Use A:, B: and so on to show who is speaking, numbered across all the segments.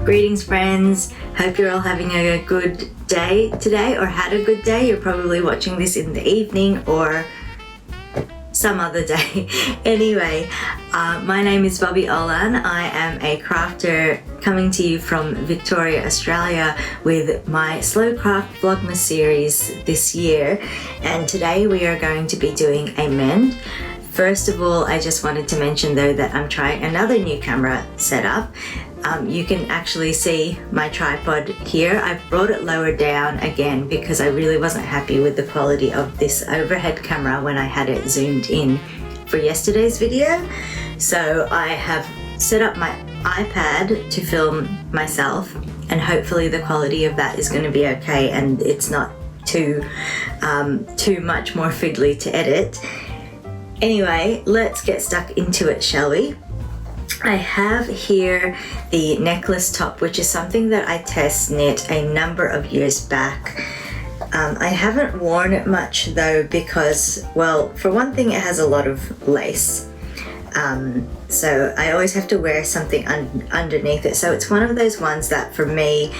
A: Greetings friends, hope you're all having a good day today or had a good day. You're probably watching this in the evening or some other day. Anyway, my name is Bobbie Olan. I am a crafter coming to you from Victoria, Australia with my Slow Craft Vlogmas series this year, and today we are going to be doing a mend. First of all, I just wanted to mention though that I'm trying another new camera setup. You can actually see my tripod here. I brought it lower down again because I really wasn't happy with the quality of this overhead camera when I had it zoomed in for yesterday's video. So I have set up my iPad to film myself, and hopefully the quality of that is going to be okay and it's not too much more fiddly to edit. Anyway, let's get stuck into it, shall we? I have here the necklace top, which is something that I test knit a number of years back. I haven't worn it much though because, well, for one thing, it has a lot of lace. So I always have to wear something underneath it. So it's one of those ones that for me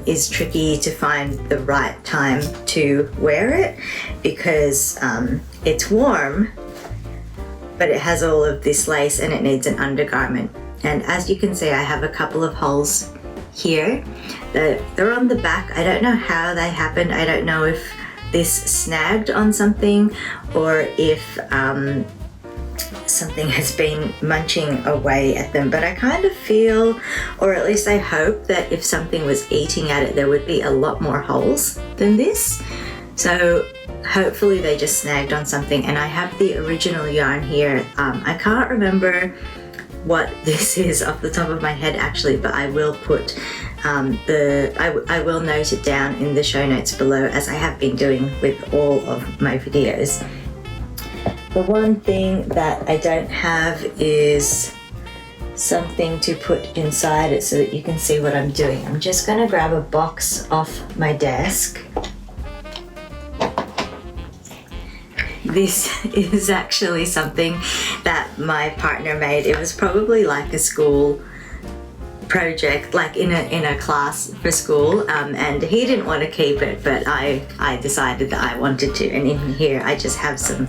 A: is tricky to find the right time to wear it because it's warm, but it has all of this lace and it needs an undergarment. And as you can see, I have a couple of holes here. They're on the back. I don't know how they happened. I don't know if this snagged on something or if something has been munching away at them. But I kind of feel, or at least I hope, that if something was eating at it, there would be a lot more holes than this. So hopefully they just snagged on something. And I have the original yarn here. I can't remember what this is off the top of my head actually, but I will put I will note it down in the show notes below, as I have been doing with all of my videos. The one thing that I don't have is something to put inside it so that you can see what I'm doing. I'm just going to grab a box off my desk. This is actually something that my partner made. It was probably like a school project, like in a class for school, and he didn't want to keep it, but I decided that I wanted to. And in here I just have some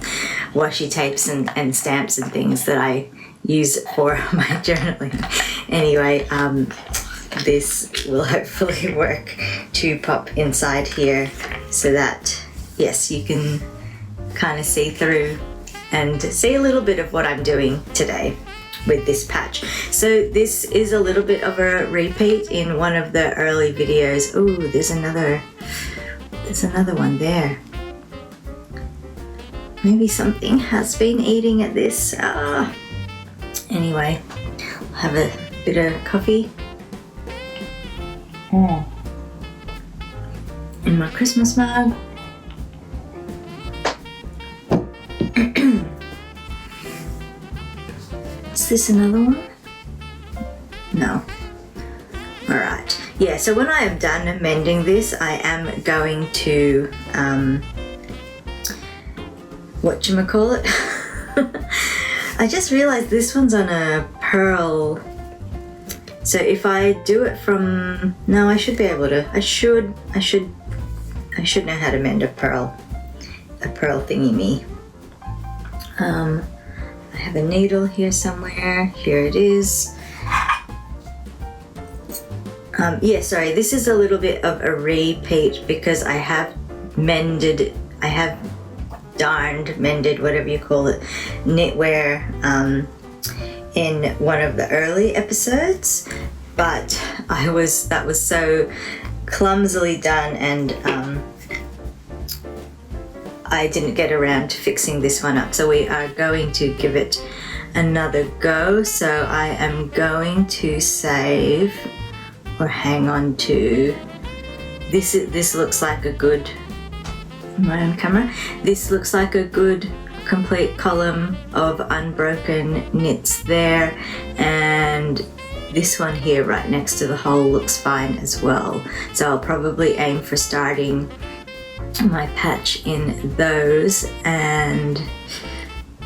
A: washi tapes and stamps and things that I use for my journaling. Anyway, this will hopefully work to pop inside here so that, yes, you can kind of see through and see a little bit of what I'm doing today with this patch. So this is a little bit of a repeat in one of the early videos. Ooh, there's another one there. Maybe something has been eating at this. Anyway, I'll have a bit of coffee. In my Christmas mug. Is this another one? No. Alright. Yeah, so when I am done mending this, I am going to, whatchamacallit? I just realized this one's on a pearl. So if I do it from, no, I should be able to, I should know how to mend a pearl thingy-me. I have a needle here somewhere. Here it is. Yeah, sorry, this is a little bit of a repeat because I have darned, mended, whatever you call it, knitwear in one of the early episodes, but that was so clumsily done, and I didn't get around to fixing this one up. So we are going to give it another go. So I am going to save or hang on to this. This looks like a good, my own camera, this looks like a good complete column of unbroken knits there, and this one here right next to the hole looks fine as well. So I'll probably aim for starting my patch in those, and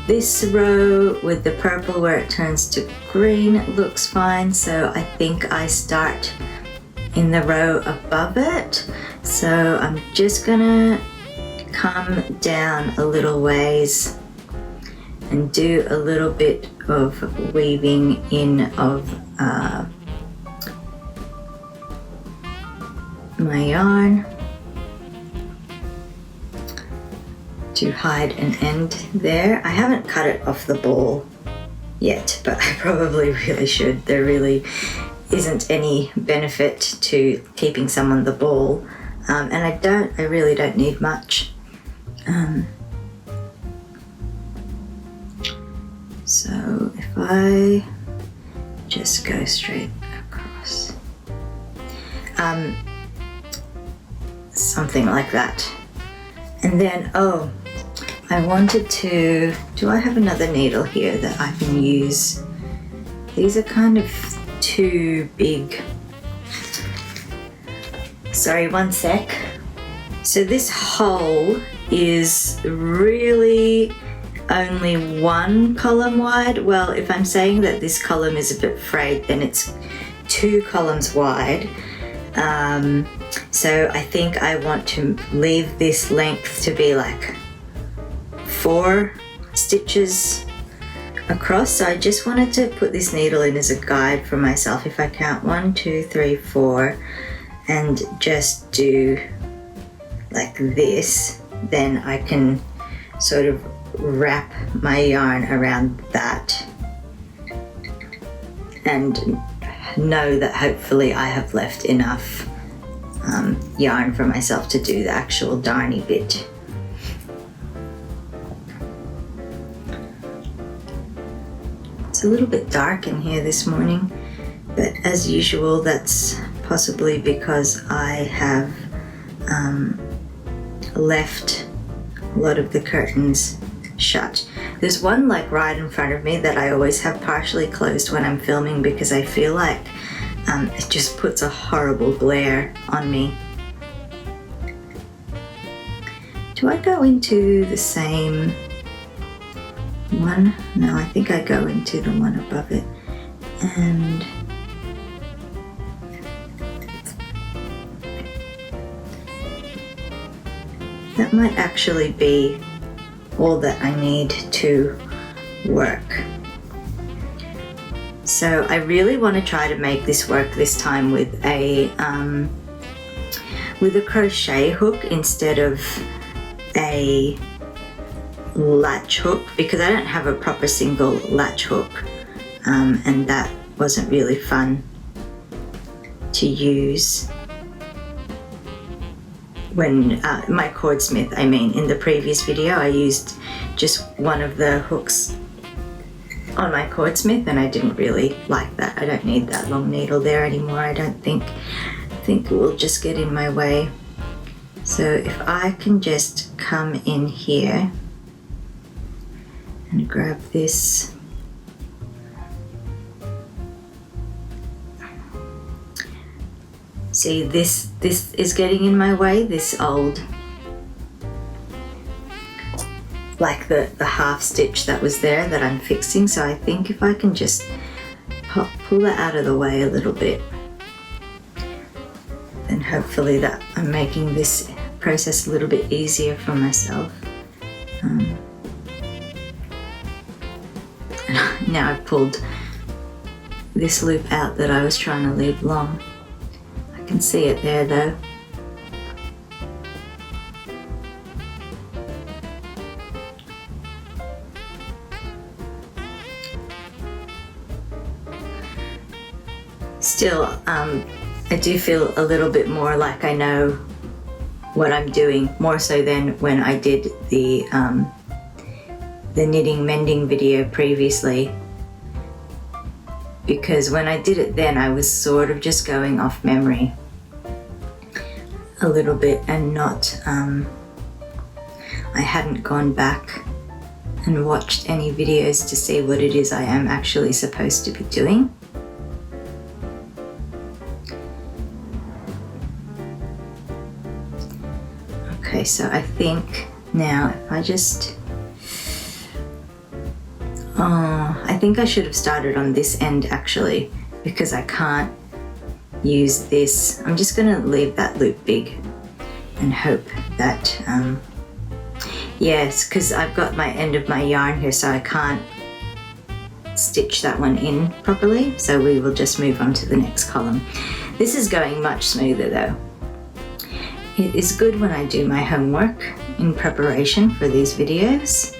A: This row with the purple where it turns to green looks fine, so I think I start in the row above it. So I'm just gonna come down a little ways and do a little bit of weaving in of my yarn to hide an end there. I haven't cut it off the ball yet, but I probably really should. There really isn't any benefit to keeping some on the ball, and I really don't need much. So if I just go straight across, something like that. And then, oh, I wanted to, do I have another needle here that I can use? These are kind of too big. Sorry, one sec. So this hole is really only one column wide. Well, if I'm saying that this column is a bit frayed, then it's 2 columns wide. So I think I want to leave this length to be like 4 stitches across. So I just wanted to put this needle in as a guide for myself. If I count 1, 2, 3, 4 and just do like this, then I can sort of wrap my yarn around that and know that hopefully I have left enough yarn for myself to do the actual darny bit. It's a little bit dark in here this morning, but as usual that's possibly because I have left a lot of the curtains shut. There's one like right in front of me that I always have partially closed when I'm filming because I feel like it just puts a horrible glare on me. Do I go into the same one? No, I think I go into the one above it. And that might actually be all that I need to work. So I really want to try to make this work this time with a crochet hook instead of a latch hook, because I don't have a proper single latch hook, and that wasn't really fun to use when my cordsmith, I mean, in the previous video I used just one of the hooks on my cordsmith and I didn't really like that. I don't need that long needle there anymore, I don't think. I think it will just get in my way. So if I can just come in here and grab this. See, this is getting in my way, this old, like the half stitch that was there that I'm fixing. So I think if I can just pull that out of the way a little bit, then hopefully that I'm making this process a little bit easier for myself. Now I've pulled this loop out that I was trying to leave long. I can see it there though. Still, I do feel a little bit more like I know what I'm doing, more so than when I did the knitting mending video previously, because when I did it then I was sort of just going off memory a little bit and not I hadn't gone back and watched any videos to see what it is I am actually supposed to be doing. Okay, so I think now if I just Oh, I think I should have started on this end actually, because I can't use this. I'm just gonna leave that loop big and hope that, yes, because I've got my end of my yarn here, so I can't stitch that one in properly. So we will just move on to the next column. This is going much smoother though. It is good when I do my homework in preparation for these videos.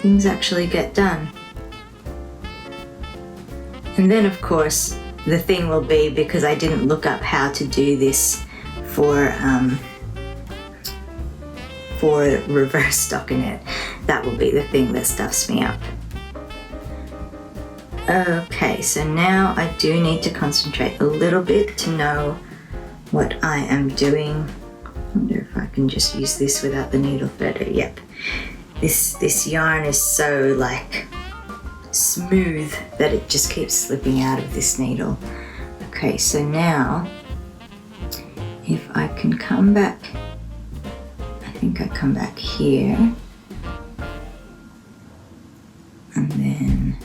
A: Things actually get done. And then of course the thing will be, because I didn't look up how to do this for reverse stockinette, that will be the thing that stuffs me up. Okay, so now I do need to concentrate a little bit to know what I am doing. I wonder if I can just use this without the needle threader. Yep. This yarn is so like smooth that it just keeps slipping out of this needle. Okay, so now if I can come back, I think I come back here, and then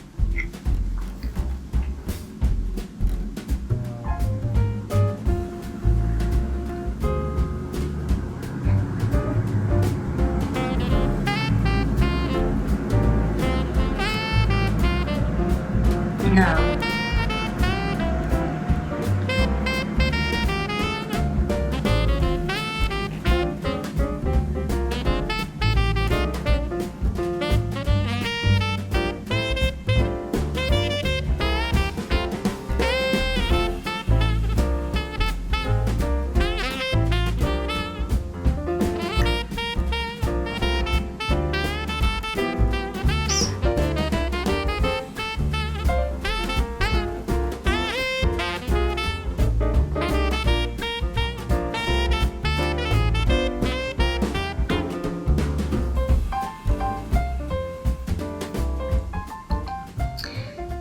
A: no.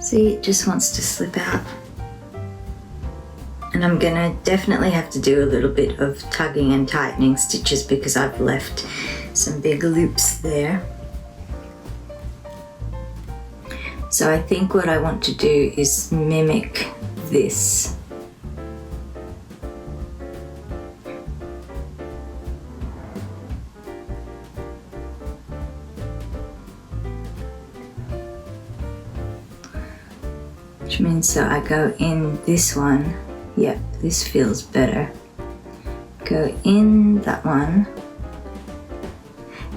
A: See, it just wants to slip out. And I'm gonna definitely have to do a little bit of tugging and tightening stitches because I've left some big loops there. So I think what I want to do is mimic this. Which means so I go in this one. Yep, this feels better. Go in that one.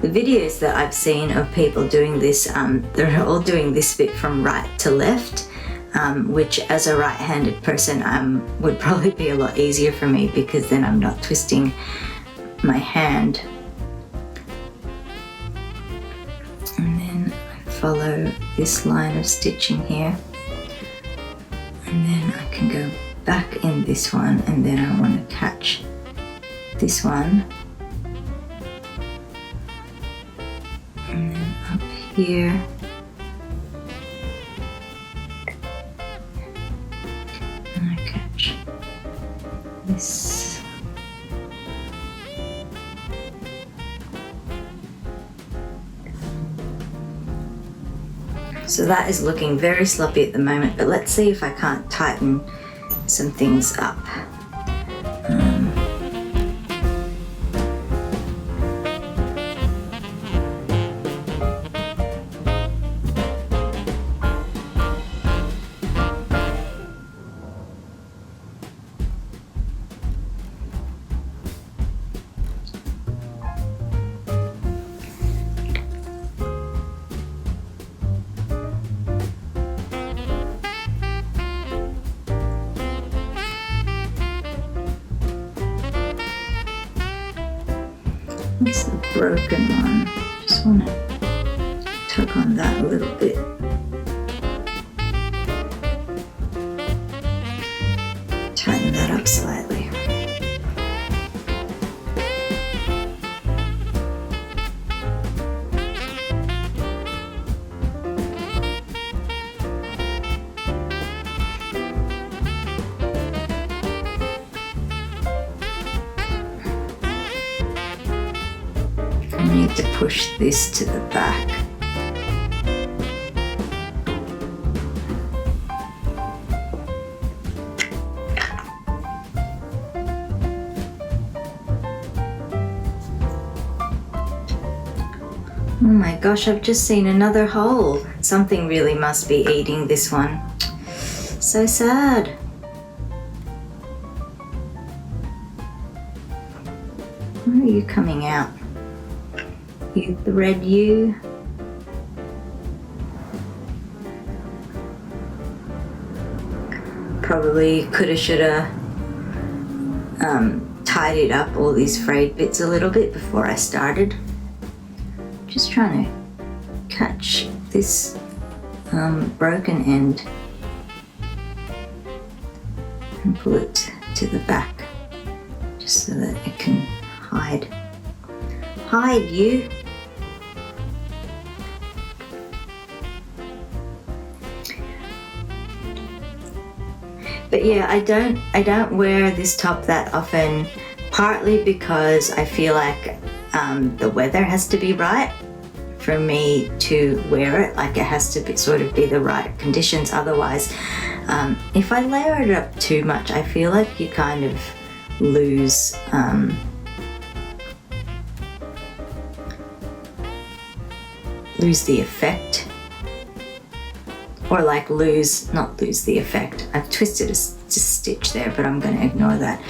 A: The videos that I've seen of people doing this, they're all doing this bit from right to left, which as a right-handed person would probably be a lot easier for me because then I'm not twisting my hand. And then I follow this line of stitching here. And then I can go back in this one, and then I want to catch this one. And then up here. And I catch this. So that is looking very sloppy at the moment, but let's see if I can't tighten some things up. It's the broken one. Just want to tug on that a little bit. Tighten that up slightly. I need to push this to the back. Oh my gosh, I've just seen another hole. Something really must be eating this one. So sad. Where are you coming out? You, the red you. Probably coulda, shoulda tidied up all these frayed bits a little bit before I started. Just trying to catch this broken end and pull it to the back just so that it can hide. Hide, you! But yeah, I don't wear this top that often, partly because I feel like the weather has to be right for me to wear it. Like it has to be, sort of be the right conditions. Otherwise, if I layer it up too much, I feel like you kind of lose the effect. Or like not lose the effect. I've twisted a stitch there, but I'm going to ignore that.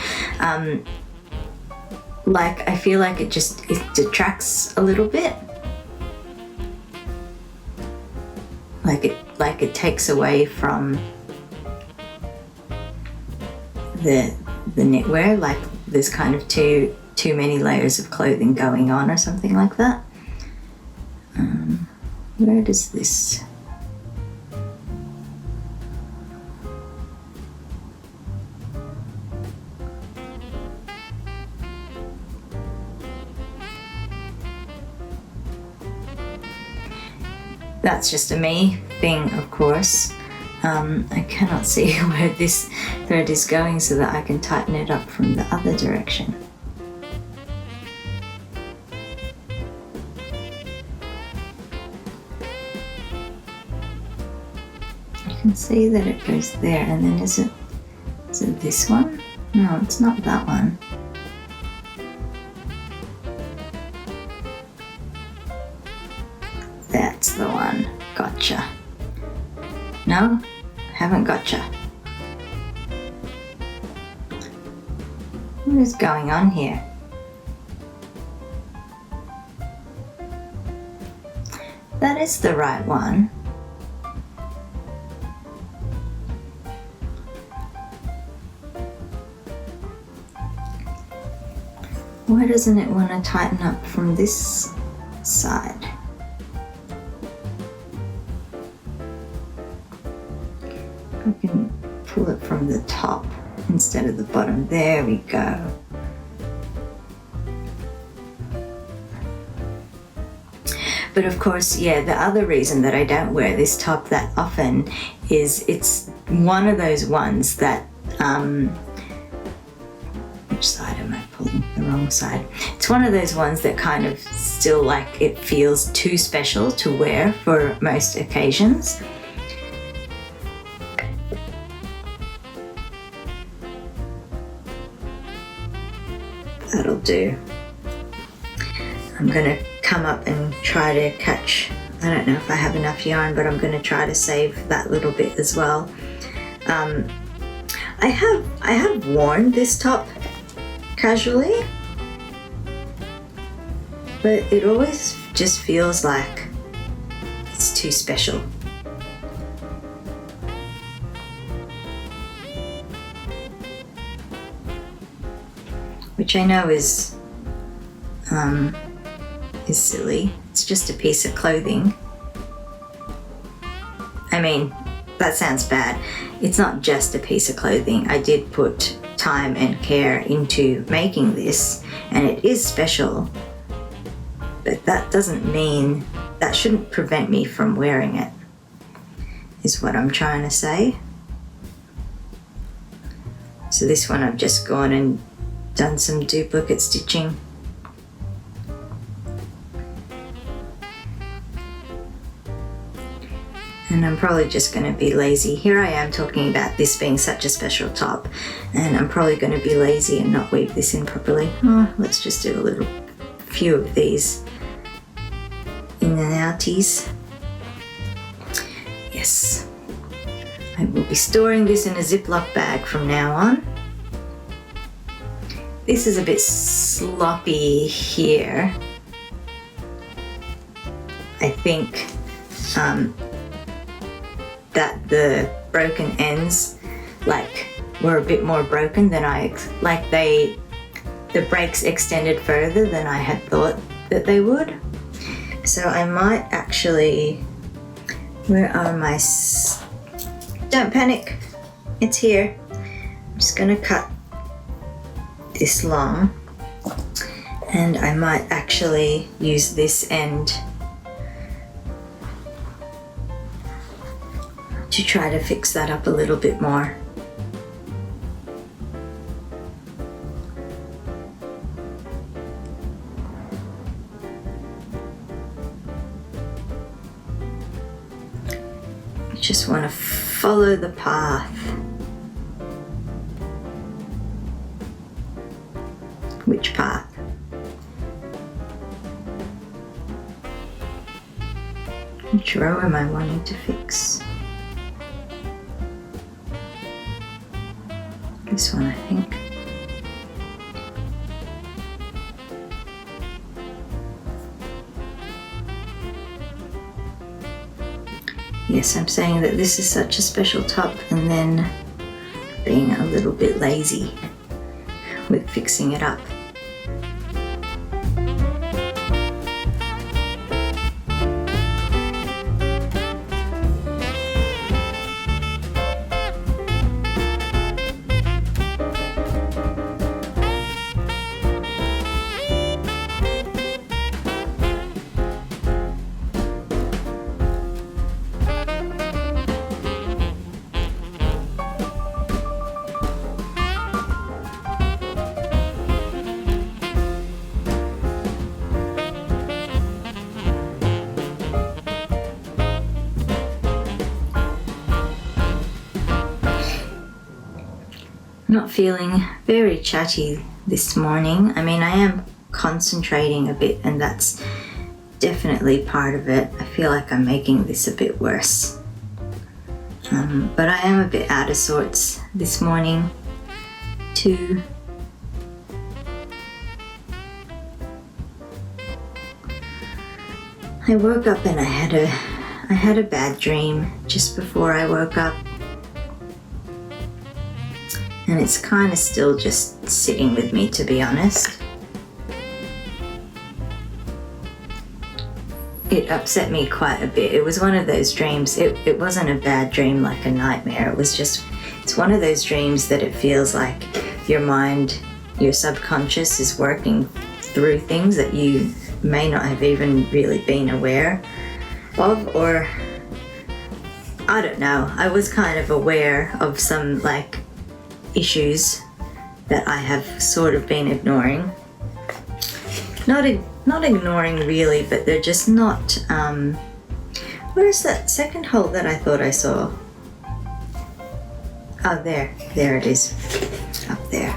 A: Like I feel like it detracts a little bit. Like it takes away from the knitwear. Like there's kind of too many layers of clothing going on, or something like that. Where does this? That's just a me thing, of course. I cannot see where this thread is going so that I can tighten it up from the other direction. You can see that it goes there, and then is it this one? No, it's not that one. That's the one. Gotcha. No, haven't gotcha. What is going on here? That is the right one. Why doesn't it want to tighten up from this side? I can pull it from the top instead of the bottom. There we go. But of course, yeah, the other reason that I don't wear this top that often is it's one of those ones that, which side am I pulling? The wrong side. It's one of those ones that kind of still like it feels too special to wear for most occasions. That'll do. I'm gonna come up and try to catch, I don't know if I have enough yarn, but I'm gonna try to save that little bit as well. I have worn this top casually, but it always just feels like it's too special. Which I know is silly. It's just a piece of clothing. I mean, that sounds bad. It's not just a piece of clothing. I did put time and care into making this, and it is special. But that doesn't mean, that shouldn't prevent me from wearing it, is what I'm trying to say. So this one I've just gone and done some duplicate stitching. And I'm probably just going to be lazy. Here I am talking about this being such a special top, and I'm probably going to be lazy and not weave this in properly. Oh, let's just do a few of these. in and outies. Yes, I will be storing this in a Ziploc bag from now on. This is a bit sloppy here. I think that the broken ends were a bit more broken than the breaks extended further than I had thought that they would. So I might actually, where are my, don't panic, it's here. I'm just gonna cut this long, and I might actually use this end to try to fix that up a little bit more. Just want to follow the path. Which path? Which row am I wanting to fix? This one, I think. Yes, I'm saying that this is such a special top, and then being a little bit lazy with fixing it up. Not feeling very chatty this morning. I mean, I am concentrating a bit, and that's definitely part of it. I feel like I'm making this a bit worse. But I am a bit out of sorts this morning too. I woke up and I had a bad dream just before I woke up. And it's kind of still just sitting with me, to be honest. It upset me quite a bit. It was one of those dreams. It wasn't a bad dream like a nightmare. It's one of those dreams that it feels like your mind, your subconscious is working through things that you may not have even really been aware of, or I don't know. I was kind of aware of some issues that I have sort of been ignoring. Not ignoring really, but they're just not, where's that second hole that I thought I saw? Oh, there it is, up there.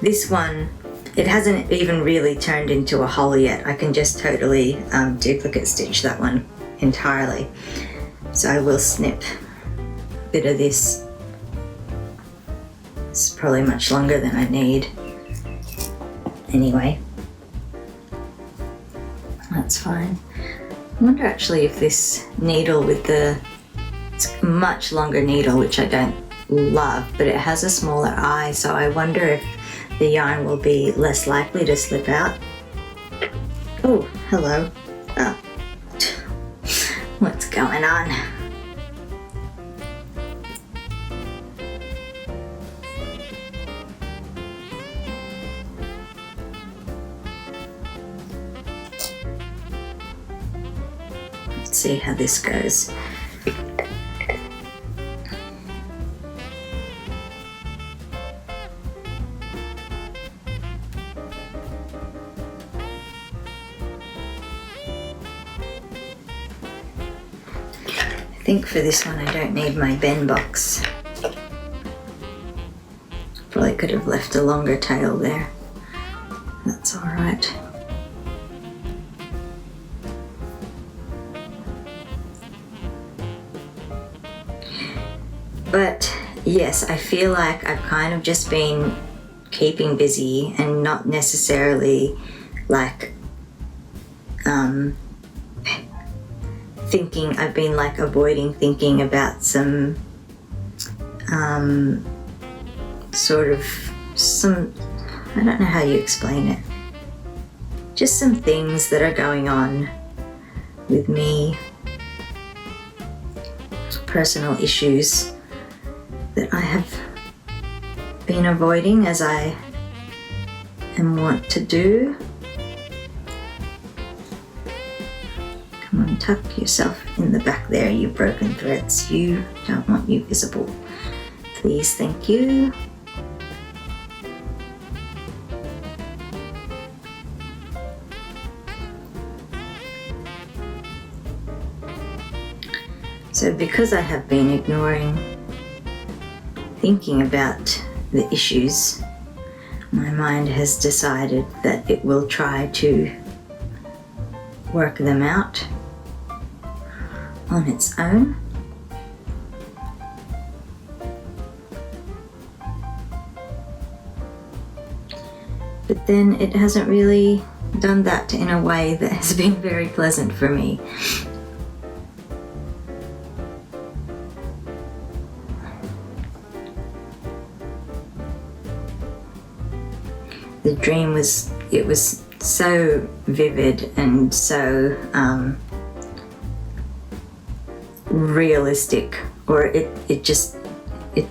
A: This one, it hasn't even really turned into a hole yet. I can just totally duplicate stitch that one entirely. So I will snip bit of this. It's probably much longer than I need. Anyway, that's fine. I wonder actually if this needle with it's a much longer needle, which I don't love, but it has a smaller eye, so I wonder if the yarn will be less likely to slip out. Oh, hello. Oh. What's going on? See how this goes. I think for this one I don't need my bend box. Probably could have left a longer tail there. That's all right. But yes, I feel like I've kind of just been keeping busy and not necessarily like thinking. I've been like avoiding thinking about some sort of some, I don't know how you explain it, just some things that are going on with me, personal issues that I have been avoiding as I am wont to do. Come on, tuck yourself in the back there, you broken threads. You don't want you visible. Please, thank you. So because I have been ignoring thinking about the issues, my mind has decided that it will try to work them out on its own. But then it hasn't really done that in a way that has been very pleasant for me. The dream was so vivid and so realistic, or it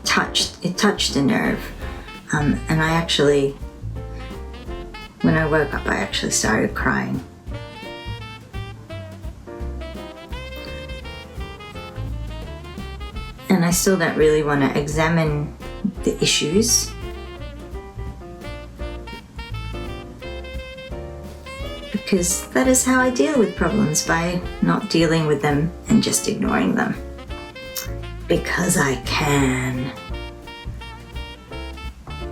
A: touched a nerve, and I actually, when I woke up, I actually started crying. And I still don't really want to examine the issues, because that is how I deal with problems, by not dealing with them and just ignoring them. Because I can.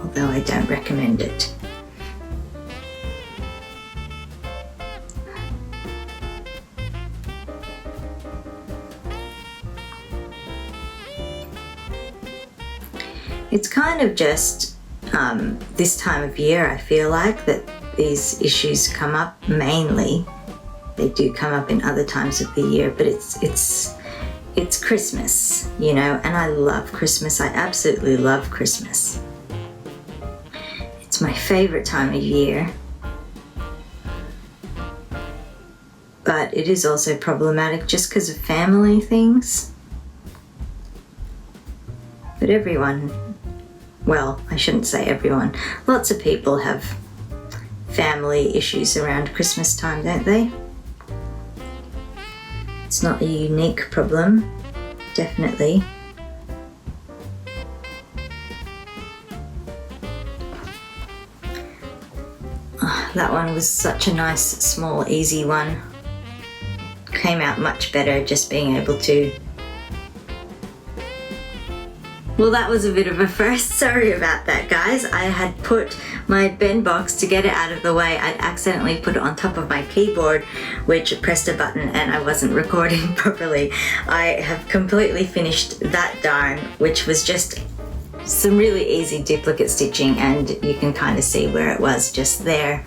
A: Although I don't recommend it. It's kind of just this time of year, I feel like, that these issues come up mainly. They do come up in other times of the year, but it's Christmas, you know, and I love Christmas. I absolutely love Christmas. It's my favorite time of year. But it is also problematic just because of family things. But everyone, well, I shouldn't say everyone, lots of people have family issues around Christmas time, don't they? It's not a unique problem, definitely. Oh, that one was such a nice, small, easy one. Came out much better just being able to. Well, that was a bit of a first. Sorry about that, guys. I had put my bend box, to get it out of the way, I'd accidentally put it on top of my keyboard, which pressed a button and I wasn't recording properly. I have completely finished that darn, which was just some really easy duplicate stitching, and you can kind of see where it was just there.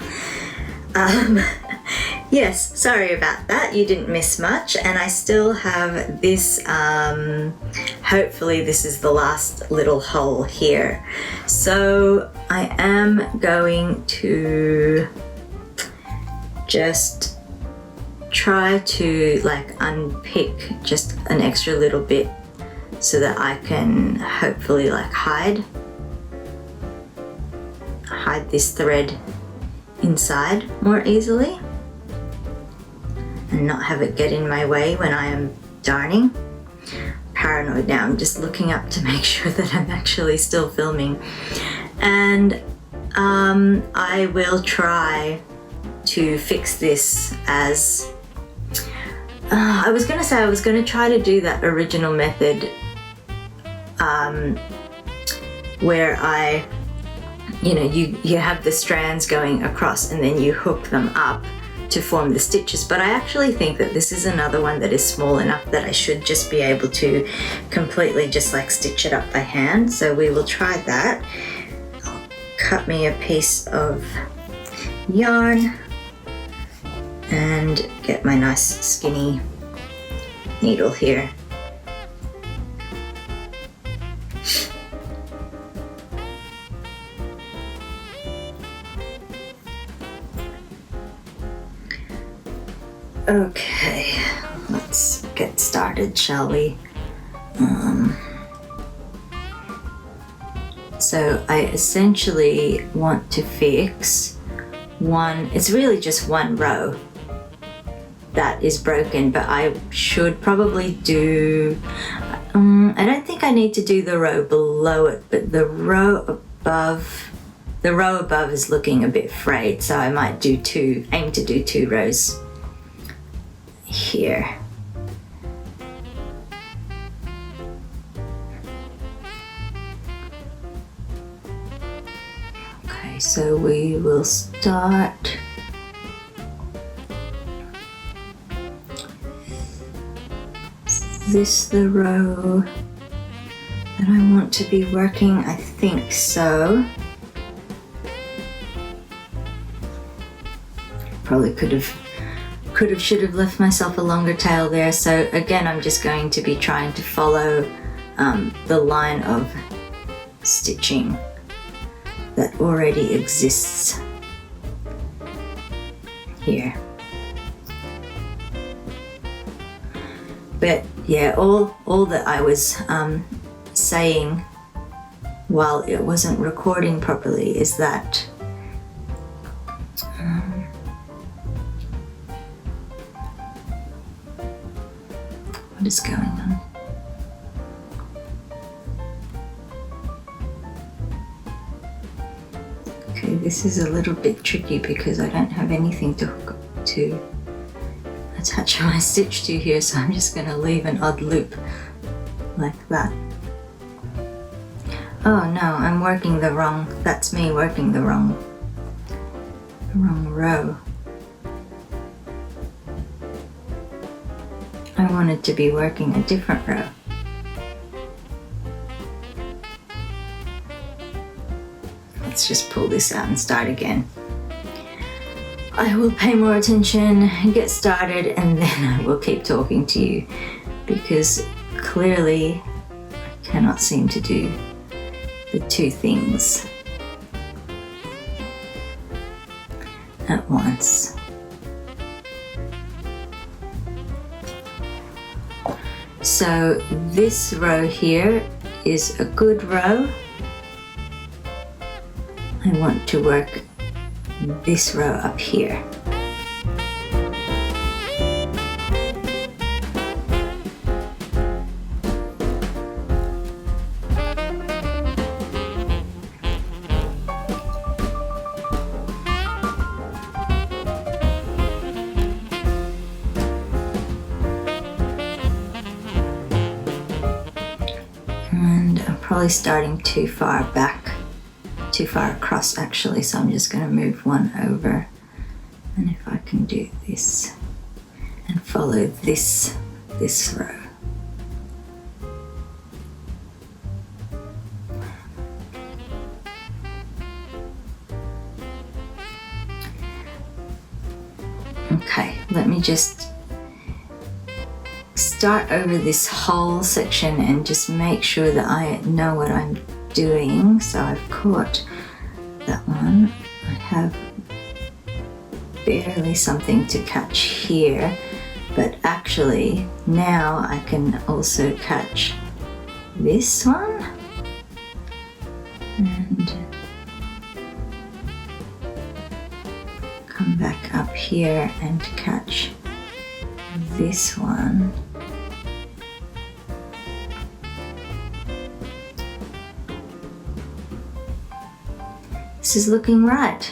A: Yes, sorry about that. You didn't miss much, and I still have this, hopefully this is the last little hole here. So I am going to just try to like unpick just an extra little bit so that I can hopefully like hide this thread inside more easily and not have it get in my way when I am darning. Paranoid now, I'm just looking up to make sure that I'm actually still filming. And I will try to fix this as, I was going to try to do that original method where you have the strands going across and then you hook them up to form the stitches, but I actually think that this is another one that is small enough that I should just be able to completely just like stitch it up by hand. So we will try that. I'll cut me a piece of yarn and get my nice skinny needle here. Okay, let's get started, shall we? So I essentially want to fix one, it's really just one row that is broken, but I should probably do, I don't think I need to do the row below it, but the row above is looking a bit frayed, so I might do aim to do 2 rows here. Okay, so we will start is this the row that I want to be working? I think so. Probably should have left myself a longer tail there. So again, I'm just going to be trying to follow the line of stitching that already exists here. But yeah, all that I was saying while it wasn't recording properly is that what is going on? Okay, this is a little bit tricky because I don't have anything to hook up to attach my stitch to here, so I'm just going to leave an odd loop like that. Oh no, I'm working the wrong, that's me working the wrong row. I wanted to be working a different row. Let's just pull this out and start again. I will pay more attention, get started, and then I will keep talking to you because clearly I cannot seem to do the 2 things at once. So this row here is a good row. I want to work this row up here. And I'm probably starting too far back, too far across actually, so I'm just going to move one over, and if I can do this and follow this row. Okay, let me just start over this whole section and just make sure that I know what I'm doing. So I've caught that one. I have barely something to catch here, but actually now I can also catch this one and come back up here and catch this one. This is looking right.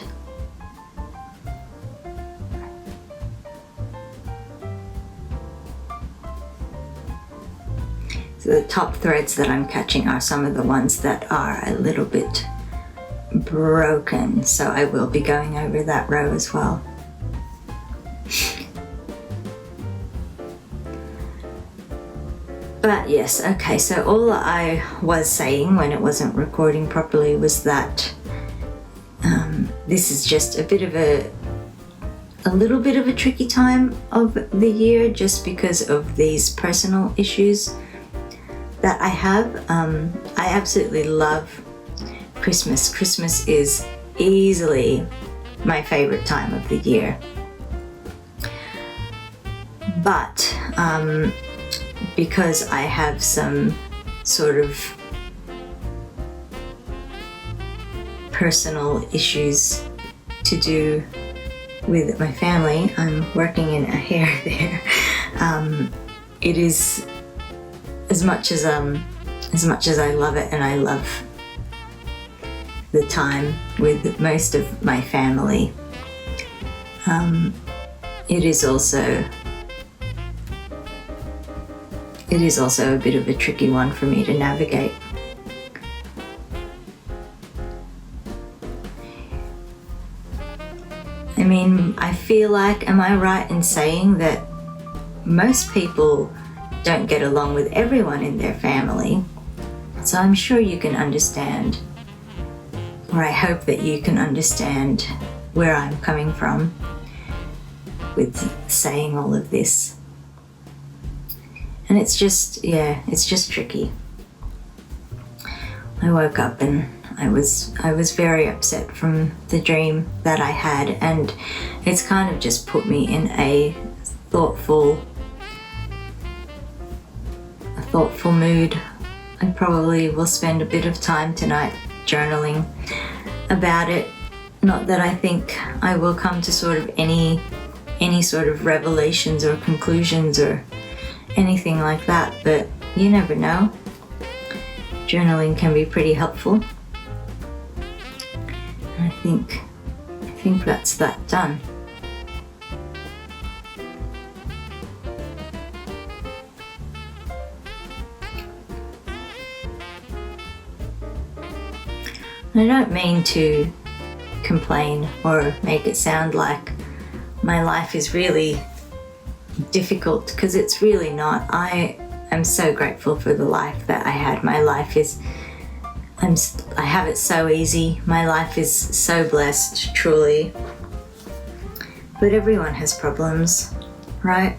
A: So the top threads that I'm catching are some of the ones that are a little bit broken, so I will be going over that row as well. yes, okay, so all I was saying when it wasn't recording properly was that this is just a little bit of a tricky time of the year, just because of these personal issues that I have. I absolutely love Christmas. Christmas is easily my favorite time of the year. But because I have some sort of personal issues to do with my family, I'm working in a hair there. It is, as much as I love it, and I love the time with most of my family, it is also a bit of a tricky one for me to navigate. I mean, I feel like, am I right in saying that most people don't get along with everyone in their family? So I'm sure you can understand, or I hope that you can understand where I'm coming from with saying all of this. And it's just, it's just tricky. I woke up and I was very upset from the dream that I had, and it's kind of just put me in a thoughtful mood. I probably will spend a bit of time tonight journaling about it. Not that I think I will come to sort of any sort of revelations or conclusions or anything like that, but you never know. Journaling can be pretty helpful. I think that's that done. I don't mean to complain or make it sound like my life is really difficult, because it's really not. I am so grateful for the life that I had. My life is, I have it so easy. My life is so blessed, truly. But everyone has problems, right?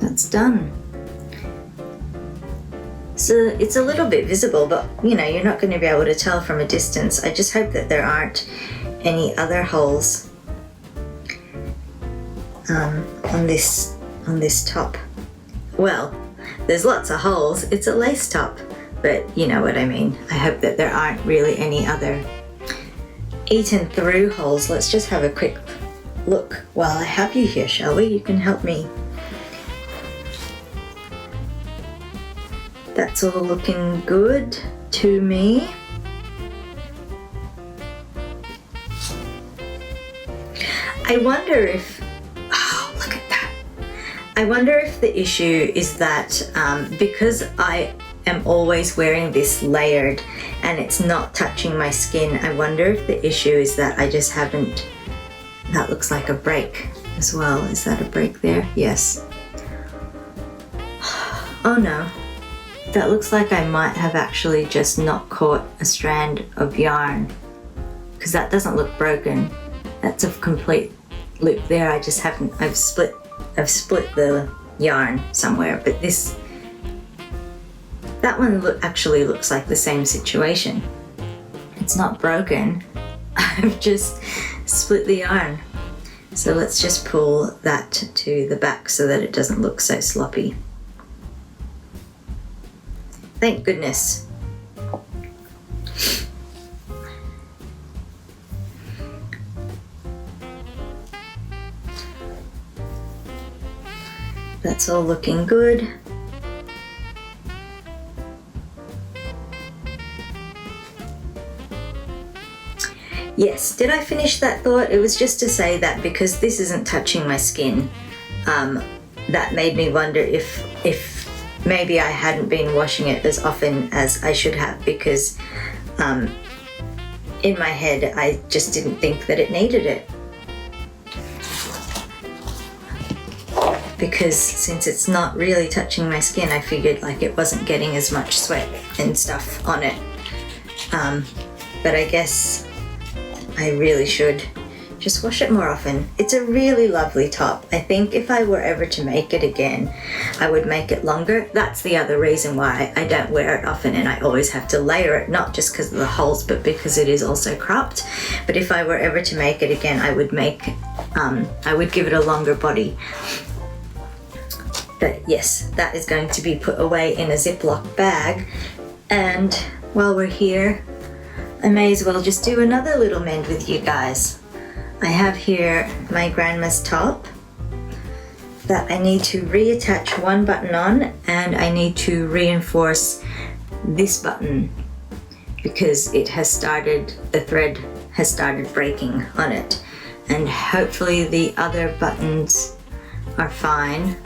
A: That's done. So it's a little bit visible, but you know, you're not going to be able to tell from a distance. I just hope that there aren't any other holes on this top. Well, there's lots of holes. It's a lace top, but you know what I mean. I hope that there aren't really any other eaten through holes. Let's just have a quick look while I have you here, shall we? You can help me. That's all looking good to me. I wonder if, oh, look at that. I wonder if the issue is that because I am always wearing this layered and it's not touching my skin, I wonder if the issue is that I just haven't, that looks like a break as well. Is that a break there? Yes. Oh no. That looks like I might have actually just not caught a strand of yarn, because that doesn't look broken. That's a complete loop there. I just haven't, I've split the yarn somewhere, but that one actually looks like the same situation. It's not broken. I've just split the yarn. So let's just pull that to the back so that it doesn't look so sloppy. Thank goodness. That's all looking good. Yes, did I finish that thought? It was just to say that because this isn't touching my skin, that made me wonder if maybe I hadn't been washing it as often as I should have, because in my head I just didn't think that it needed it. because since it's not really touching my skin, I figured like it wasn't getting as much sweat and stuff on it. But I guess I really should just wash it more often. It's a really lovely top. I think if I were ever to make it again, I would make it longer. That's the other reason why I don't wear it often and I always have to layer it, not just because of the holes, but because it is also cropped. But if I were ever to make it again, I would give it a longer body. But yes, that is going to be put away in a Ziploc bag. And while we're here, I may as well just do another little mend with you guys. I have here my grandma's top that I need to reattach one button on, and I need to reinforce this button because it has started, the thread has started breaking on it. And hopefully the other buttons are fine.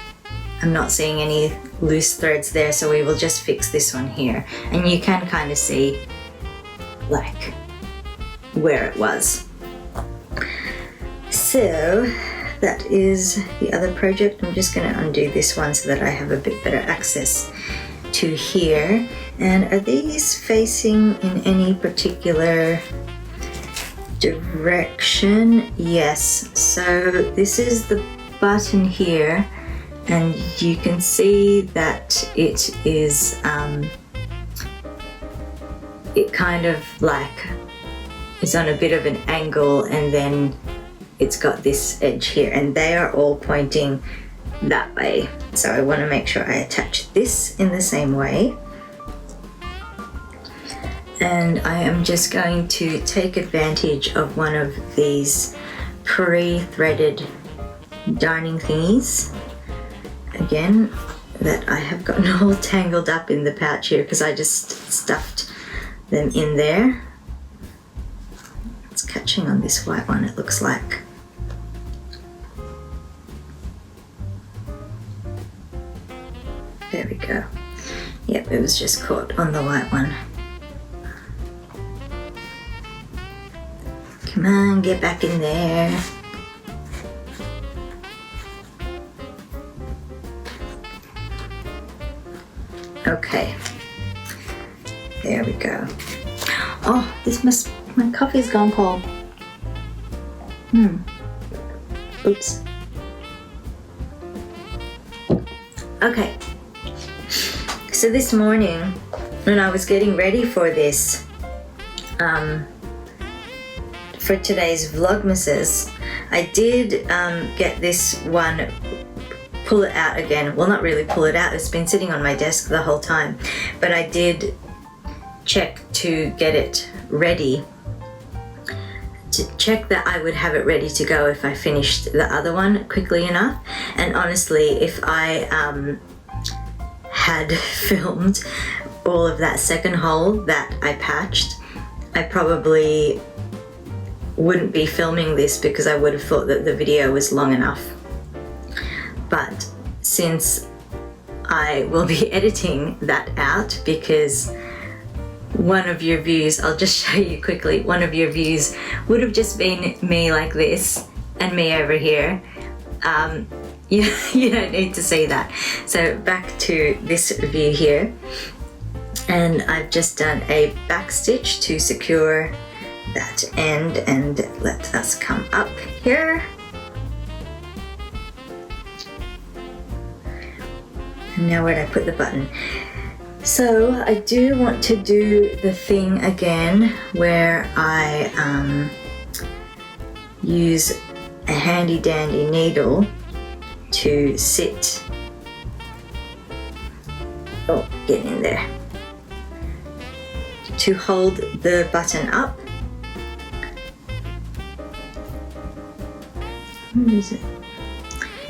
A: I'm not seeing any loose threads there, so we will just fix this one here. And you can kind of see like where it was. So that is the other project. I'm just going to undo this one so that I have a bit better access to here. And are these facing in any particular direction? Yes. So this is the button here, and you can see that it is it kind of like is on a bit of an angle, and then it's got this edge here, and they are all pointing that way. So I want to make sure I attach this in the same way. And I am just going to take advantage of one of these pre-threaded darning thingies. Again, that I have gotten all tangled up in the pouch here because I just stuffed them in there. It's catching on this white one, it looks like. There we go. Yep, it was just caught on the white one. Come on, get back in there. Okay. There we go. Oh, my coffee's gone cold. Oops. Okay. So this morning, when I was getting ready for this, for today's Vlogmases, I did get this one, pull it out again. Well, not really pull it out, it's been sitting on my desk the whole time, but I did check to get it ready, to check that I would have it ready to go if I finished the other one quickly enough. And honestly, if I had filmed all of that second hole that I patched, I probably wouldn't be filming this because I would have thought that the video was long enough. But since I will be editing that out, because one of your views, I'll just show you quickly, one of your views would have just been me like this and me over here. You don't need to see that. So back to this view here, and I've just done a back stitch to secure that end, and let us come up here. And now where did I put the button? So I do want to do the thing again where I use a handy dandy needle to sit, get in there, to hold the button up. Where is it?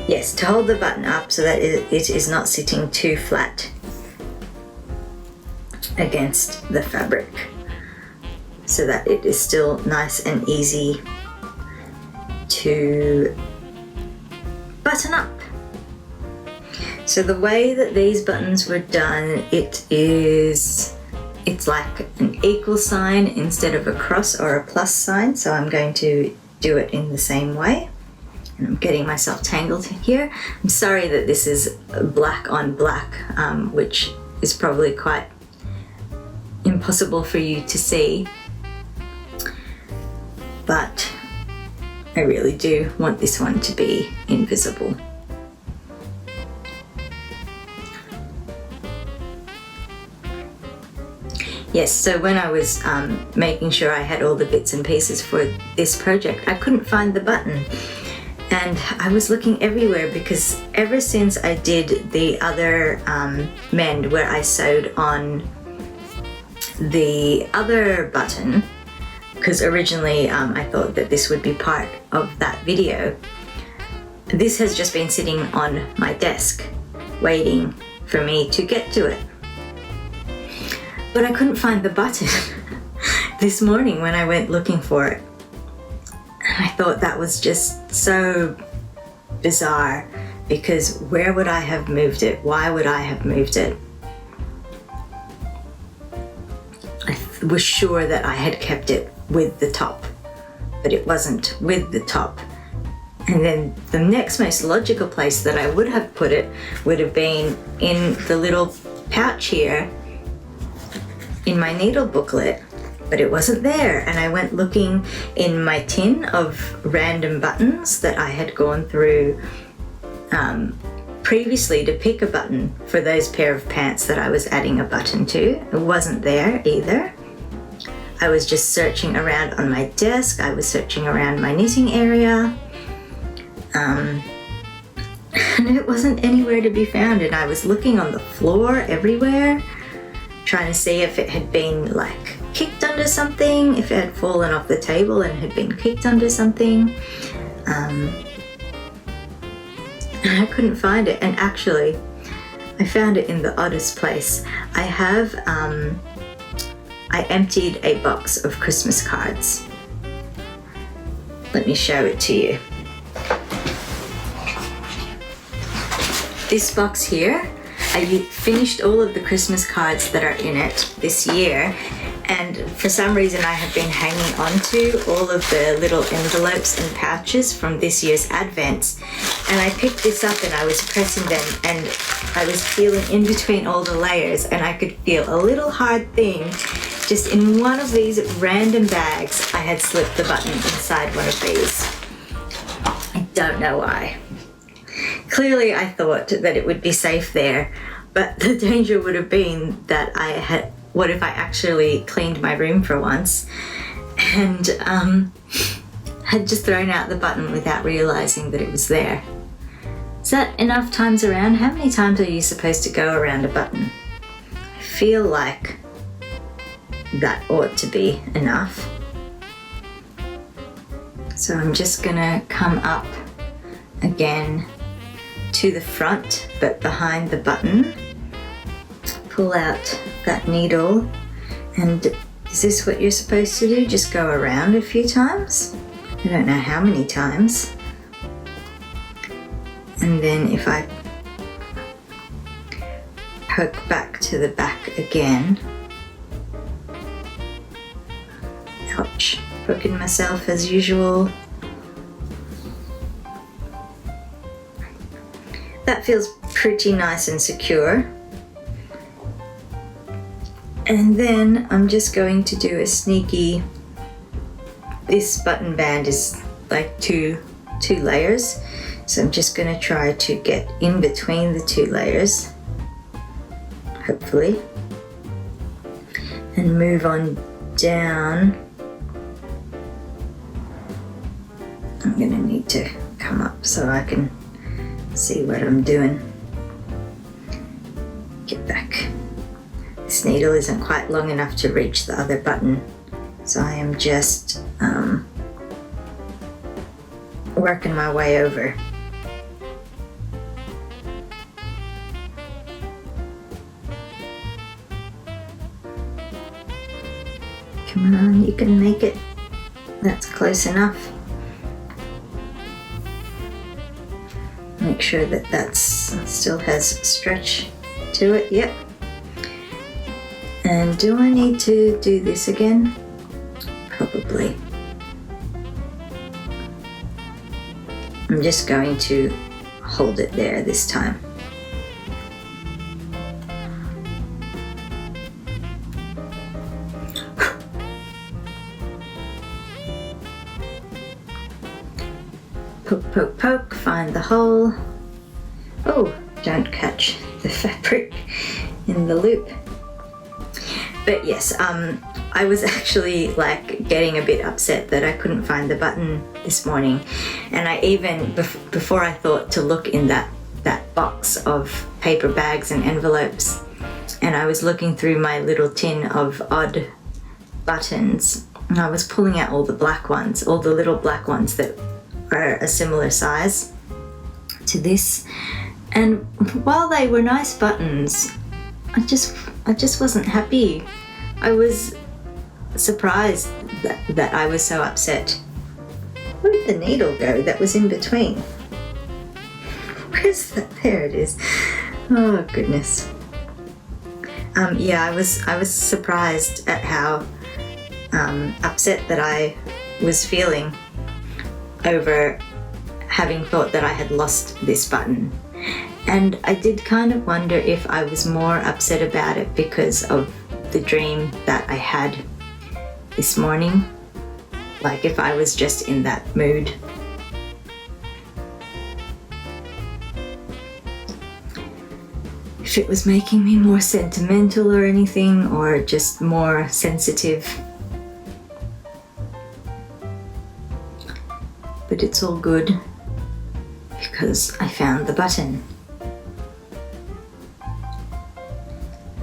A: Yes, to hold the button up so that it is not sitting too flat against the fabric, so that it is still nice and easy to button up. So the way that these buttons were done, it's like an equal sign instead of a cross or a plus sign, so I'm going to do it in the same way. And I'm getting myself tangled here. I'm sorry that this is black on black, which is probably quite impossible for you to see. But I really do want this one to be invisible. Yes, so when I was making sure I had all the bits and pieces for this project, I couldn't find the button. And I was looking everywhere because ever since I did the other mend where I sewed on the other button, because originally I thought that this would be part of that video, this has just been sitting on my desk waiting for me to get to it. But I couldn't find the button this morning when I went looking for it. I thought that was just so bizarre, because where would I have moved it? Why would I have moved it? I was sure that I had kept it with the top, but it wasn't with the top. And then the next most logical place that I would have put it would have been in the little pouch here in my needle booklet, but it wasn't there. And I went looking in my tin of random buttons that I had gone through previously to pick a button for those pair of pants that I was adding a button to. It wasn't there either. I was just searching around on my desk. I was searching around my knitting area. And it wasn't anywhere to be found. And I was looking on the floor everywhere, trying to see if it had been like kicked under something, if it had fallen off the table and had been kicked under something. And I couldn't find it. And actually, I found it in the oddest place. I emptied a box of Christmas cards. Let me show it to you. This box here, I finished all of the Christmas cards that are in it this year, and for some reason I have been hanging on to all of the little envelopes and pouches from this year's advents. And I picked this up and I was pressing them and I was feeling in between all the layers, and I could feel a little hard thing. Just in one of these random bags, I had slipped the button inside one of these. I don't know why. Clearly I thought that it would be safe there, but the danger would have been that what if I actually cleaned my room for once and had just thrown out the button without realizing that it was there. Is that enough times around? How many times are you supposed to go around a button? I feel like that ought to be enough. So I'm just gonna come up again to the front, but behind the button. Pull out that needle, and is this what you're supposed to do? Just go around a few times? I don't know how many times. And then if I poke back to the back again, ouch, poking myself as usual. That feels pretty nice and secure. And then I'm just going to do a sneaky, this button band is like two layers. So I'm just gonna try to get in between the two layers, hopefully, and move on down. I'm gonna need to come up so I can see what I'm doing. Get back. This needle isn't quite long enough to reach the other button, so I am just working my way over. Come on, you can make it. That's close enough. Make sure that that's still has stretch to it. Yep. And do I need to do this again? Probably. I'm just going to hold it there this time. Poke, poke, poke, find the hole. Oh, don't catch the fabric in the loop. But yes, I was actually like getting a bit upset that I couldn't find the button this morning. And I even, before I thought to look in that box of paper bags and envelopes, and I was looking through my little tin of odd buttons, and I was pulling out all the black ones, all the little black ones that are a similar size to this. And while they were nice buttons, I just wasn't happy. I was surprised that I was so upset. Where did the needle go that was in between? Where's that? There it is. Oh goodness. Yeah, I was surprised at how upset that I was feeling over having thought that I had lost this button. And I did kind of wonder if I was more upset about it because of the dream that I had this morning. Like if I was just in that mood. If it was making me more sentimental or anything, or just more sensitive. But it's all good because I found the button.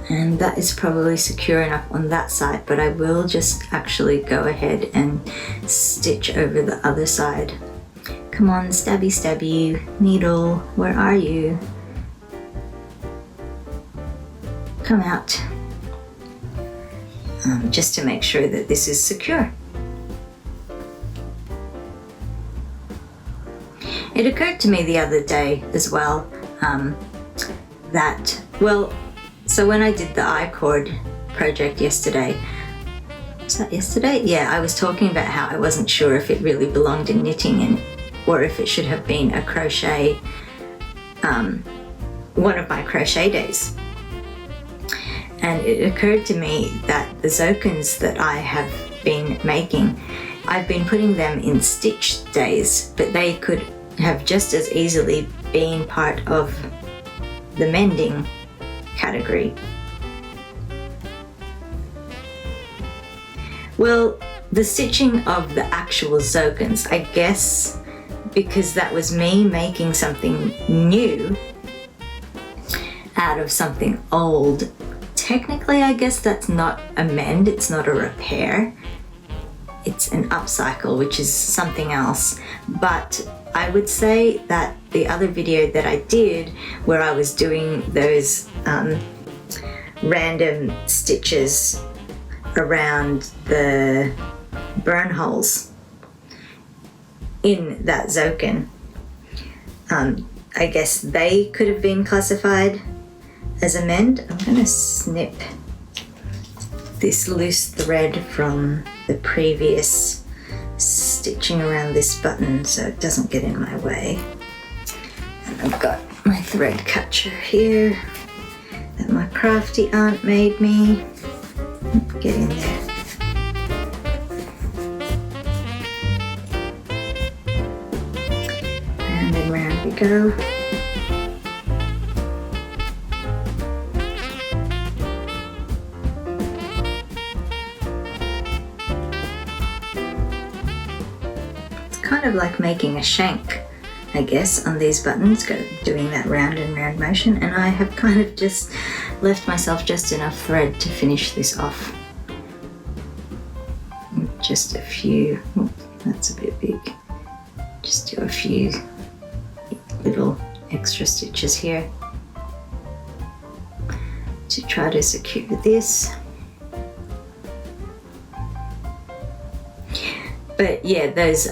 A: And that is probably secure enough on that side, but I will just actually go ahead and stitch over the other side. Come on, stabby stabby needle, where are you? Come out. Just to make sure that this is secure. It occurred to me the other day as well that, well, so when I did the I-cord project yesterday, was that yesterday? Yeah, I was talking about how I wasn't sure if it really belonged in knitting or if it should have been a crochet, one of my crochet days. And it occurred to me that the zokins that I have been making, I've been putting them in stitch days, but they could have just as easily been part of the mending category. Well, the stitching of the actual zokins, I guess, because that was me making something new out of something old, technically I guess that's not a mend, it's not a repair, it's an upcycle, which is something else. But I would say that the other video that I did where I was doing those random stitches around the burn holes in that zokin, I guess they could have been classified as a mend. I'm going to snip this loose thread from the previous stitching around this button so it doesn't get in my way. And I've got my thread catcher here that my crafty aunt made me. Get in there. Round and round we go. Kind of like making a shank, I guess, on these buttons, doing that round and round motion, and I have kind of just left myself just enough thread to finish this off. Just a few, that's a bit big, just do a few little extra stitches here to try to secure this. But yeah, those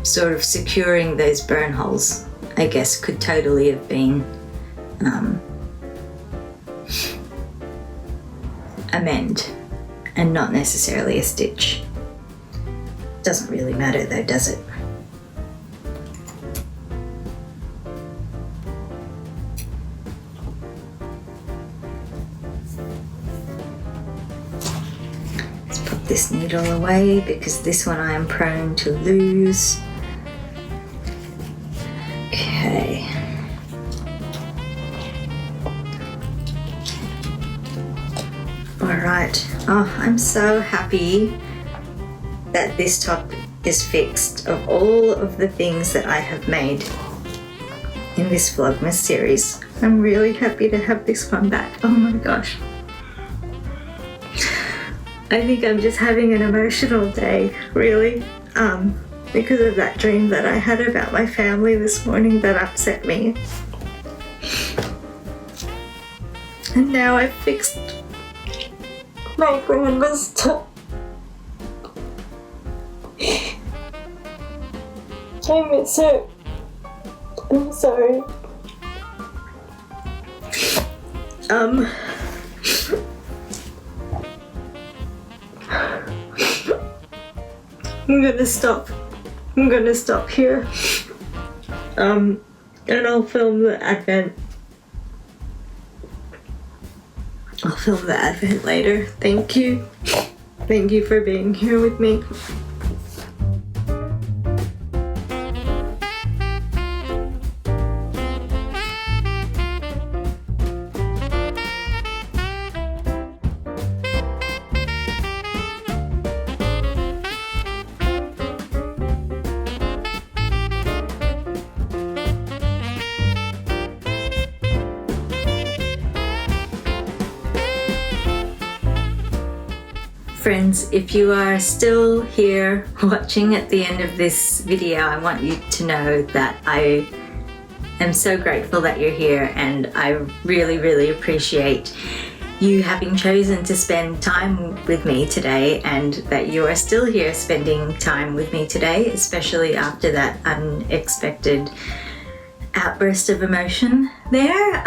A: sort of securing those burn holes, I guess, could totally have been a mend and not necessarily a stitch. Doesn't really matter though, does it? this needle away because this one I am prone to lose. Okay. Alright. Oh, I'm so happy that this top is fixed. Of all of the things that I have made in this Vlogmas series, I'm really happy to have this one back. Oh my gosh. I think I'm just having an emotional day, really, because of that dream that I had about my family this morning that upset me. And now I've fixed my grandma's top. I miss her. I'm sorry. I'm gonna stop here. And I'll film the Advent. I'll film the Advent later. Thank you. Thank you for being here with me. Friends, if you are still here watching at the end of this video, I want you to know that I am so grateful that you're here, and I really, really appreciate you having chosen to spend time with me today, and that you are still here spending time with me today, especially after that unexpected outburst of emotion there.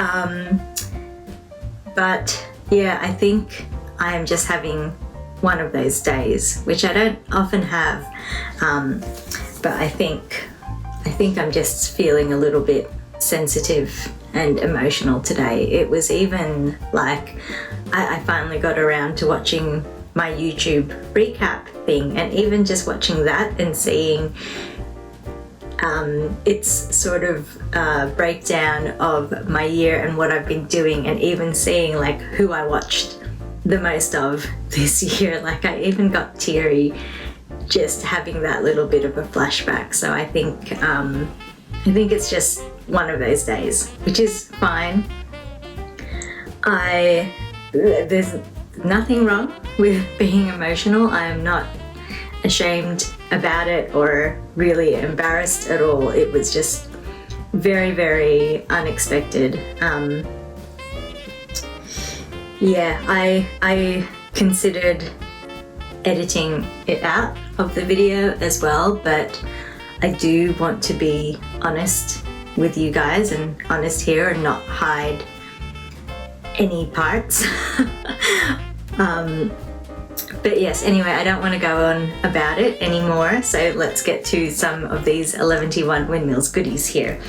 A: But yeah, I think I am just having one of those days, which I don't often have, but I think I'm just feeling a little bit sensitive and emotional today. It was even like I finally got around to watching my YouTube recap thing, and even just watching that and seeing its sort of breakdown of my year and what I've been doing, and even seeing like who I watched the most of this year. Like I even got teary just having that little bit of a flashback. So I think it's just one of those days, which is fine. There's nothing wrong with being emotional. I am not ashamed about it or really embarrassed at all. It was just very, very unexpected. Yeah, I considered editing it out of the video as well, but I do want to be honest with you guys and honest here and not hide any parts. But yes, anyway, I don't want to go on about it anymore, so let's get to some of these EleventyOne Windmills goodies here.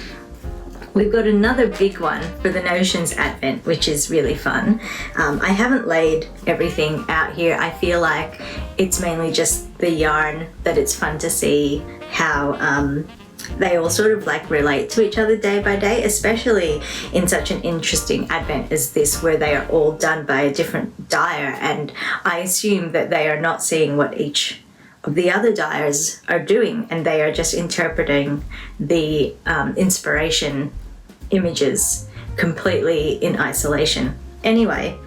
A: We've got another big one for the Notions Advent, which is really fun. I haven't laid everything out here. I feel like it's mainly just the yarn that it's fun to see how they all sort of like relate to each other day by day, especially in such an interesting Advent as this, where they are all done by a different dyer, and I assume that they are not seeing what each of the other dyers are doing, and they are just interpreting the inspiration images completely in isolation. Anyway,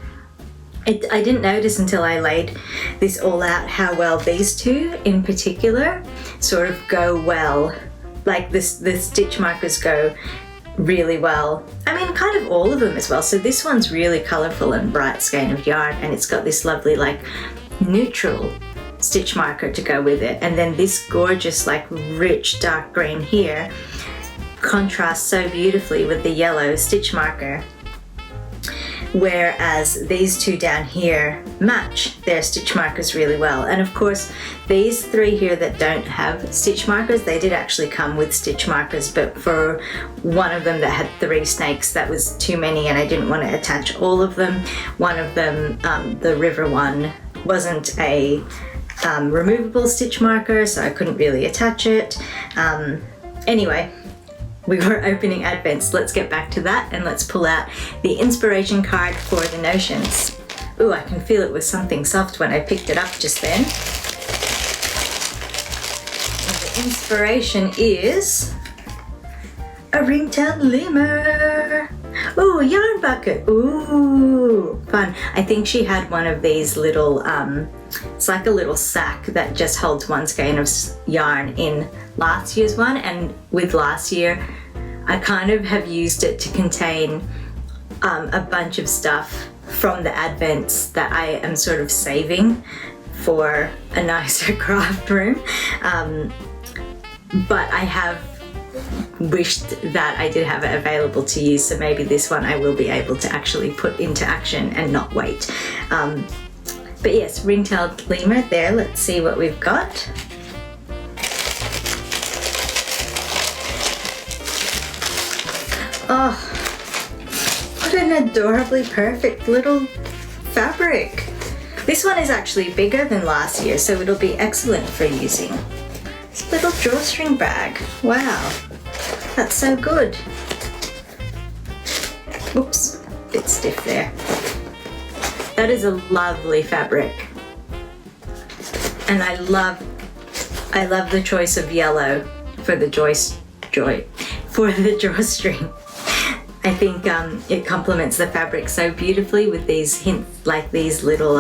A: I didn't notice until I laid this all out how well these two in particular sort of go well. Like the stitch markers go really well. I mean, kind of all of them as well. So this one's really colourful and bright skein of yarn, and it's got this lovely like neutral stitch marker to go with it, and then this gorgeous like rich dark green here contrasts so beautifully with the yellow stitch marker, whereas these two down here match their stitch markers really well. And of course these three here that don't have stitch markers, they did actually come with stitch markers, but for one of them that had 3 snakes, that was too many and I didn't want to attach all of them. One of them, the river one, wasn't a removable stitch marker, so I couldn't really attach it. Anyway, we were opening advents. Let's get back to that and let's pull out the inspiration card for the notions. Ooh, I can feel it was something soft when I picked it up just then. And the inspiration is a ringtail lemur. Ooh, a yarn bucket. Ooh, fun. I think she had one of these little, it's like a little sack that just holds one skein of yarn in last year's one, and with last year, I kind of have used it to contain a bunch of stuff from the advents that I am sort of saving for a nicer craft room. But I have wished that I did have it available to use, so maybe this one I will be able to actually put into action and not wait. But yes, ring-tailed lemur there. Let's see what we've got. Oh, what an adorably perfect little fabric. This one is actually bigger than last year, so it'll be excellent for using. This little drawstring bag. Wow, that's so good. Oops, a bit stiff there. That is a lovely fabric. And I love the choice of yellow for the drawstring. I think it complements the fabric so beautifully with these hints, like these little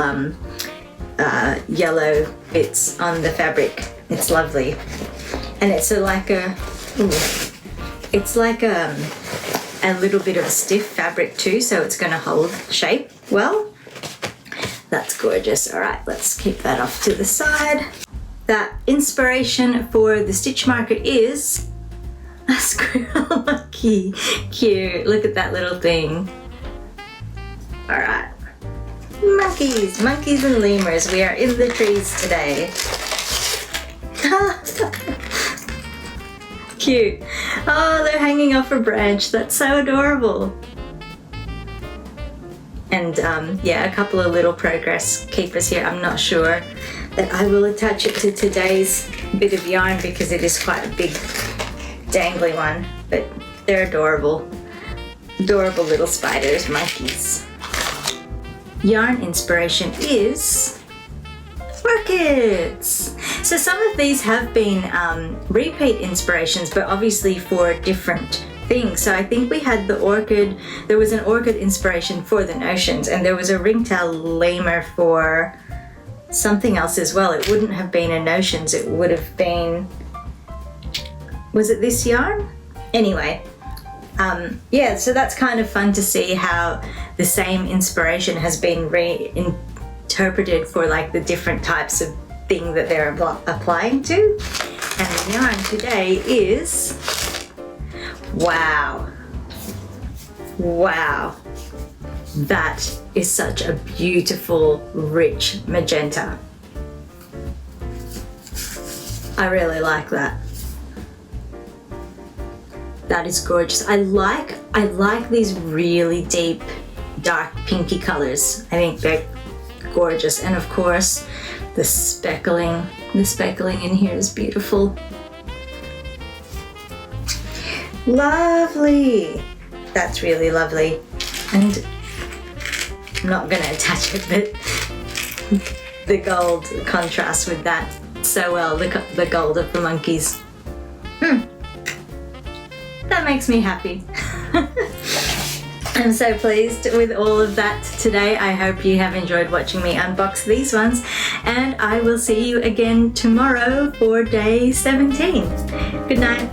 A: yellow bits on the fabric. It's lovely, and it's a little bit of a stiff fabric too, so it's going to hold shape well. That's gorgeous. All right, let's keep that off to the side. That inspiration for the stitch marker is a squirrel monkey. Cute. Look at that little thing. All right. Monkeys and lemurs. We are in the trees today. Cute. Oh, they're hanging off a branch. That's so adorable. And yeah, a couple of little progress keepers here. I'm not sure that I will attach it to today's bit of yarn because it is quite a big dangly one, but they're adorable. Adorable little spiders, monkeys. Yarn inspiration is orchids. So some of these have been repeat inspirations, but obviously for different things. So I think we had the orchid, there was an orchid inspiration for the notions, and there was a ringtail lemur for something else as well. It wouldn't have been a notions, it would have been, was it this yarn? Anyway, yeah, so that's kind of fun to see how the same inspiration has been reinterpreted for like the different types of thing that they're applying to. And the yarn today is, wow, that is such a beautiful, rich magenta. I really like that. That is gorgeous. I like these really deep, dark pinky colors. I think they're gorgeous. And of course, the speckling in here is beautiful. Lovely. That's really lovely. And I'm not gonna attach it, but the gold contrasts with that so well, the gold of the monkeys. That makes me happy. I'm so pleased with all of that today. I hope you have enjoyed watching me unbox these ones, and I will see you again tomorrow for day 17. Good night.